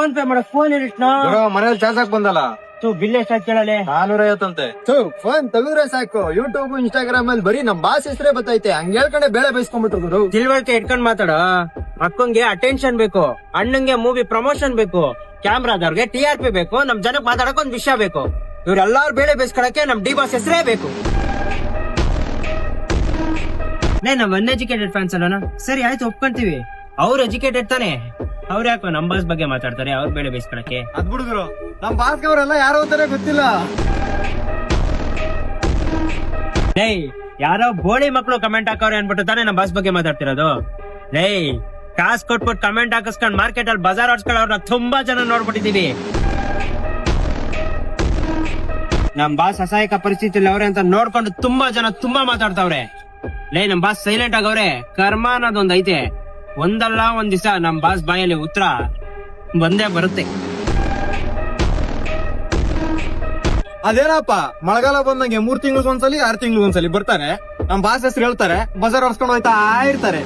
Phone pay ಮಾಡಕ್ phone ಇರಿಟ್ನೋ ಮನೇಲಿ charge ಹಾಕ್ ಬಂದಲ್ಲ ಬಿಲ್ ಎಷ್ಟಾಯ್ತು ಕೇಳಲೆ 450 ಫೋನ್ ತೆಗೆದ್ರೆ ಸಾಕು ಯೂಟ್ಯೂಬ್ ಇನ್ಸ್ಟಾಗ್ರಾಮ್ ಅಲ್ಲಿ ಬರೀ ನಮ್ ಬಾಸ್ ಹೆಸರೇ ಬತ್ತೈತೆ ಹಂಗ ಹೇಳ್ಕೊಂಡೆ ಬೇಳೆ ಬೈಸ್ಕೊಂಡ್ಬಿಟ್ರು ಗುರು. ತಿಳುವಳಿಕೆ ಇಟ್ಕೊಂಡ್ ಮಾತಾಡೋ. ಅಕ್ಕಂಗೆ ಅಟೆನ್ಷನ್ ಬೇಕು, ಅಣ್ಣಂಗೆ ಮೂವಿ ಪ್ರಮೋಷನ್ ಬೇಕು, ಕ್ಯಾಮ್ರಾದವ್ರಿಗೆ TRP ಬೇಕು, ನಮ್ ಜನಕ್ ಮಾತಾಡಕ್ ಒಂದ್ ವಿಷಯ ಬೇಕು. ಇವ್ರೆಲ್ಲಾರು ಬೇಳೆ ಬೇಯಿಸ್ಕೊಳಕ್ಕೆ ನಮ್ ಡಿ ಬಾಸ್ ಹೆಸರೇ ಬೇಕು. ನಾವ್ ಅನ್ಎಜುಕೇಟೆಡ್ ಫ್ಯಾನ್ಸ್ ಅಲ್ಲೋಣ. ಸರಿ ಆಯ್ತು ಒಪ್ಕೊಂತೀವಿ, ಅವ್ರು ಎಜುಕೇಟೆಡ್ ತಾನೆ. ಅವ್ರ ಯಾಕೋ ನಮ್ ಬಾಸ್ ಬಗ್ಗೆ ಮಾತಾಡ್ತಾರೆ, ಅವ್ರ ಬೇಳೆ ಬೇಯಿಸ್ಕೊಳಕ್ಕೆ. ಅದ್ ಬಿಡುಗರು ನಮ್ ಬಾಸ್ಗೆ ಅವರೆಲ್ಲ ಯಾರೋ ಅಂತಾನೆ ಗೊತ್ತಿಲ್ಲ. ಲೈ ಯಾರೋ ಬೋಳಿ ಮಕ್ಳು ಕಮೆಂಟ್ ಹಾಕವ್ರೆ ಅನ್ಬಿಟ್ಟು ತಾನೇ ನಮ್ ಬಾಸ್ ಬಗ್ಗೆ ಮಾತಾಡ್ತಿರೋದು. ಲೈ ಕಾಸ್ ಕೊಟ್ಬಿಟ್ಟು ಕಮೆಂಟ್ ಹಾಕಿಸ್ಕೊಂಡ್ ಮಾರ್ಕೆಟ್ ಅಲ್ಲಿ ಬಜಾರ್ ಹೊಡ್ಸ್ಕೊಳ್ಳೋರ್ನ ತುಂಬಾ ಜನ ನೋಡ್ಬಿಟ್ಟಿದೀವಿ. ನಮ್ ಬಾಸ್ ಅಸಹಾಯಕ ಪರಿಸ್ಥಿತಿಯಲ್ಲಿ ಅವ್ರೆ ಅಂತ ನೋಡ್ಕೊಂಡು ತುಂಬಾ ಜನ ತುಂಬಾ ಮಾತಾಡ್ತಾವ್ರೆ. ಲೈ ನಮ್ ಬಾಸ್ ಸೈಲೆಂಟ್ ಆಗವ್ರೆ. ಕರ್ಮ ಅನ್ನೋದೊಂದ್ ಐತೆ, ಒಂದಲ್ಲ ಒಂದ್ ದಿವಸ ನಮ್ ಬಾಸ್ ಬಾಯಲ್ಲಿ ಉತ್ತರ ಬಂದೇ ಬರುತ್ತೆ. ಅದೇನಪ್ಪ ಮಳೆಗಾಲ ಬಂದಂಗೆ 3 ತಿಂಗಳಿಗೆ ಒಂದ್ಸಲಿ 6 ತಿಂಗಳಿಗೆ ಒಂದ್ಸಲಿ ಬರ್ತಾರೆ, ನಮ್ ಬಾಸ್ ಹೆಸರು ಹೇಳ್ತಾರೆ, ಬಜಾರ್ ಹೊಡ್ಸ್ಕೊಂಡು ಹೋಯ್ತಾ ಇರ್ತಾರೆ.